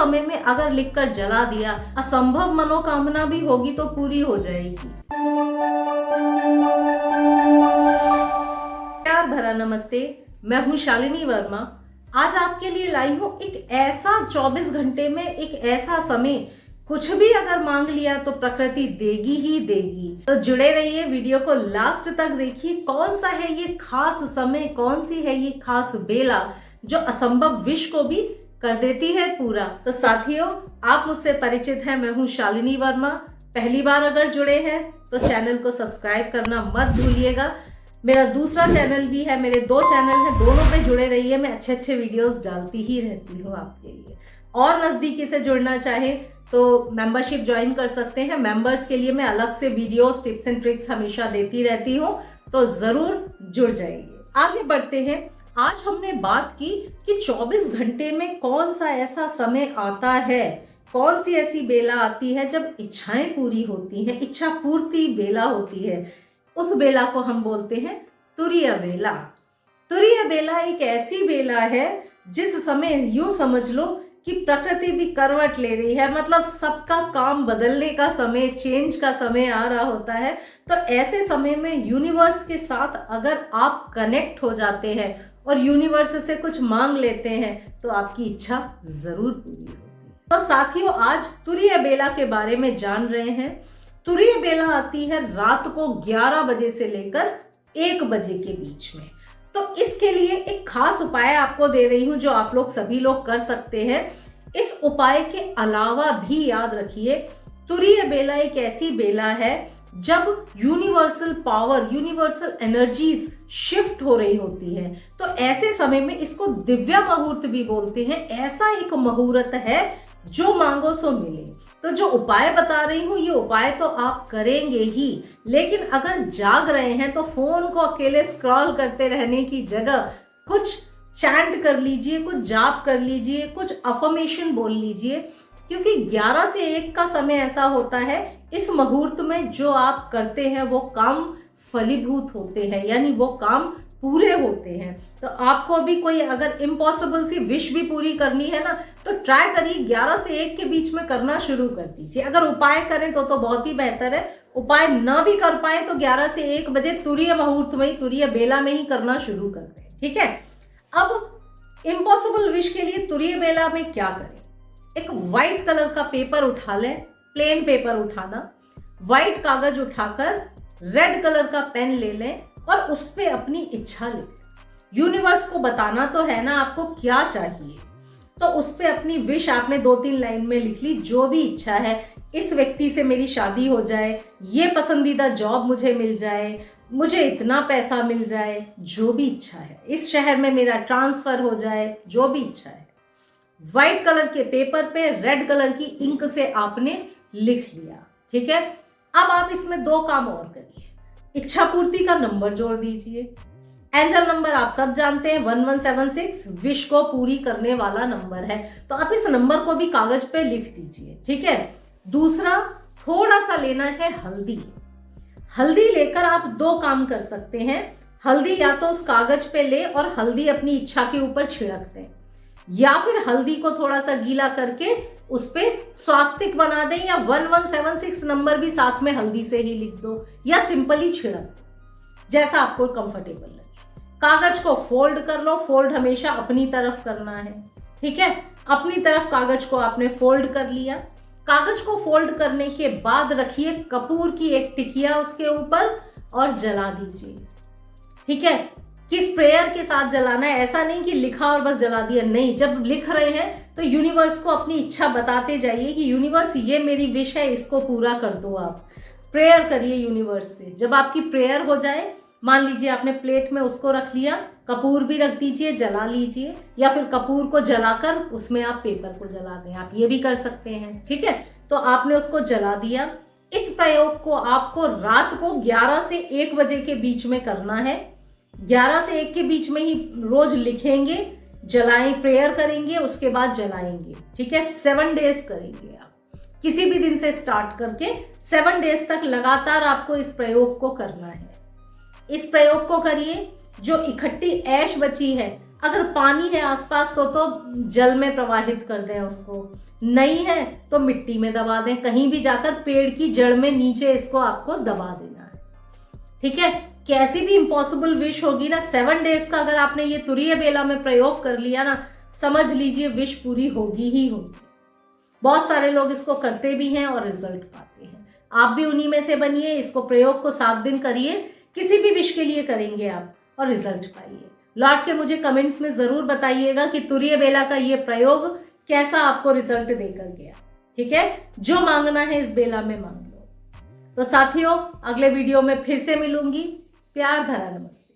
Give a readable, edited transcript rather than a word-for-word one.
समय में अगर लिखकर जला दिया, असंभव मनोकामना भी होगी तो पूरी हो जाएगी। प्यार भरा नमस्ते, मैं हूं शालिनी वर्मा। आज आपके लिए लाई हूं एक ऐसा 24 घंटे में एक ऐसा समय, कुछ भी अगर मांग लिया तो प्रकृति देगी ही देगी। तो जुड़े रहिए, वीडियो को लास्ट तक देखिए। कौन सा है ये खास समय, कौन सी है ये खास बेला जो असंभव विश को भी कर देती है पूरा। तो साथियों, आप मुझसे परिचित हैं, मैं हूं शालिनी वर्मा। पहली बार अगर जुड़े हैं तो चैनल को सब्सक्राइब करना मत भूलिएगा। मेरा दूसरा चैनल भी है, मेरे 2 चैनल हैं, दोनों पे जुड़े रहिए। मैं अच्छे वीडियोस डालती ही रहती हूँ आपके लिए। और नज़दीकी से जुड़ना चाहे तो मेंबरशिप ज्वाइन कर सकते हैं। मेंबर्स के लिए मैं अलग से वीडियोस, टिप्स एंड ट्रिक्स हमेशा देती रहती हूँ, तो ज़रूर जुड़ जाइए। आगे बढ़ते हैं। आज हमने बात की कि 24 घंटे में कौन सा ऐसा समय आता है, कौन सी ऐसी बेला आती है जब इच्छाएं पूरी होती हैं, इच्छा पूर्ति बेला होती है। उस बेला को हम बोलते हैं तुरीय बेला। तुरीय बेला एक ऐसी बेला है जिस समय यूं समझ लो कि प्रकृति भी करवट ले रही है, मतलब सबका काम बदलने का समय, चेंज का समय आ रहा होता है। तो ऐसे समय में यूनिवर्स के साथ अगर आप कनेक्ट हो जाते हैं और यूनिवर्स से कुछ मांग लेते हैं तो आपकी इच्छा जरूर पूरी होगी। तो साथियों, आज तुरीय बेला के बारे में जान रहे हैं। तुरीय बेला आती है रात को 11 बजे से लेकर 1 बजे के बीच में। तो इसके लिए एक खास उपाय आपको दे रही हूं जो आप लोग सभी लोग कर सकते हैं। इस उपाय के अलावा भी याद रखिए, तुरीय बेला एक ऐसी बेला है जब universal power, universal energies shift हो रही होती है। तो ऐसे समय में इसको दिव्या मुहूर्त भी बोलते हैं। ऐसा एक मुहूर्त है जो मांगो सो मिले। तो जो उपाय बता रही हूं, ये उपाय तो आप करेंगे ही, लेकिन अगर जाग रहे हैं तो फोन को अकेले स्क्रॉल करते रहने की जगह कुछ चैंट कर लीजिए, कुछ जाप कर लीजिए, कुछ अफर्मेशन बोल लीजिए, क्योंकि 11 से 1 का समय ऐसा होता है, इस मुहूर्त में जो आप करते हैं वो काम फलीभूत होते हैं, यानी वो काम पूरे होते हैं। तो आपको भी कोई अगर इम्पॉसिबल सी विश भी पूरी करनी है ना, तो ट्राई करिए 11 से 1 के बीच में करना शुरू कर दीजिए। अगर उपाय करें तो बहुत ही बेहतर है। उपाय ना भी कर पाए तो 11 से 1 बजे तुरीय मुहूर्त में ही, तुरीय बेला में ही करना शुरू कर दें, ठीक है। अब इम्पॉसिबल विश के लिए तुरीय बेला में क्या करें? एक व्हाइट कलर का पेपर उठा लें, प्लेन पेपर उठाना, व्हाइट कागज उठाकर रेड कलर का पेन ले लें और उस पे अपनी इच्छा लिख लें। यूनिवर्स को बताना तो है ना आपको क्या चाहिए, तो उस पे अपनी विश आपने 2-3 लाइन में लिख ली। जो भी इच्छा है, इस व्यक्ति से मेरी शादी हो जाए, ये पसंदीदा जॉब मुझे मिल जाए, मुझे इतना पैसा मिल जाए, जो भी इच्छा है, इस शहर में मेरा ट्रांसफर हो जाए, जो भी इच्छा है। व्हाइट कलर के पेपर पे रेड कलर की इंक से आपने लिख लिया, ठीक है। अब आप इसमें 2 काम और करिए। इच्छा पूर्ति का नंबर जोड़ दीजिए। एंजल नंबर आप सब जानते हैं, 1176 विश को पूरी करने वाला नंबर है। तो आप इस नंबर को भी कागज पे लिख दीजिए, ठीक है। दूसरा, थोड़ा सा लेना है हल्दी। हल्दी लेकर आप 2 काम कर सकते हैं। हल्दी या तो उस कागज पे ले और हल्दी अपनी इच्छा के ऊपर छिड़क दें, या फिर हल्दी को थोड़ा सा गीला करके उस पे स्वास्तिक बना दें, या 1176 नंबर भी साथ में हल्दी से ही लिख दो, या सिंपली छिड़क दो, जैसा आपको कंफर्टेबल लगे। कागज को फोल्ड कर लो। फोल्ड हमेशा अपनी तरफ करना है, ठीक है। अपनी तरफ कागज को आपने फोल्ड कर लिया। कागज को फोल्ड करने के बाद रखिए कपूर की एक टिकिया उसके ऊपर और जला दीजिए, ठीक है। किस प्रेयर के साथ जलाना है, ऐसा नहीं कि लिखा और बस जला दिया, नहीं। जब लिख रहे हैं तो यूनिवर्स को अपनी इच्छा बताते जाइए कि यूनिवर्स, ये मेरी विश है, इसको पूरा कर दो। आप प्रेयर करिए यूनिवर्स से। जब आपकी प्रेयर हो जाए, मान लीजिए आपने प्लेट में उसको रख लिया, कपूर भी रख दीजिए, जला लीजिए, या फिर कपूर को जलाकर उसमें आप पेपर को जला दें, आप ये भी कर सकते हैं, ठीक है। तो आपने उसको जला दिया। इस प्रयोग को आपको रात को 11 से 1 बजे के बीच में करना है। 11 से 1 के बीच में ही रोज लिखेंगे, जलाएं, प्रेयर करेंगे, उसके बाद जलाएंगे, ठीक है। 7 डेज करेंगे आप, किसी भी दिन से स्टार्ट करके 7 डेज तक लगातार आपको इस प्रयोग को करना है। इस प्रयोग को करिए। जो इकट्ठी ऐश बची है, अगर पानी है आसपास तो जल में प्रवाहित कर दें उसको, नहीं है तो मिट्टी में दबा दें, कहीं भी जाकर पेड़ की जड़ में नीचे इसको आपको दबा देना है। ठीक है, कैसी भी इम्पॉसिबल विश होगी ना, 7 डेज का अगर आपने ये तुरीय बेला में प्रयोग कर लिया ना, समझ लीजिए विश पूरी होगी ही होगी। बहुत सारे लोग इसको करते भी हैं और रिजल्ट पाते हैं। आप भी उन्हीं में से बनिए। इसको प्रयोग को 7 दिन करिए, किसी भी विश के लिए करेंगे आप और रिजल्ट पाइए। लौट के मुझे कमेंट्स में जरूर बताइएगा कि तुरीय बेला का ये प्रयोग कैसा आपको रिजल्ट देकर गया। ठीक है, जो मांगना है इस बेला में मांग लो। तो साथियों, अगले वीडियो में फिर से मिलूंगी। प्यार भरा नमस्ते।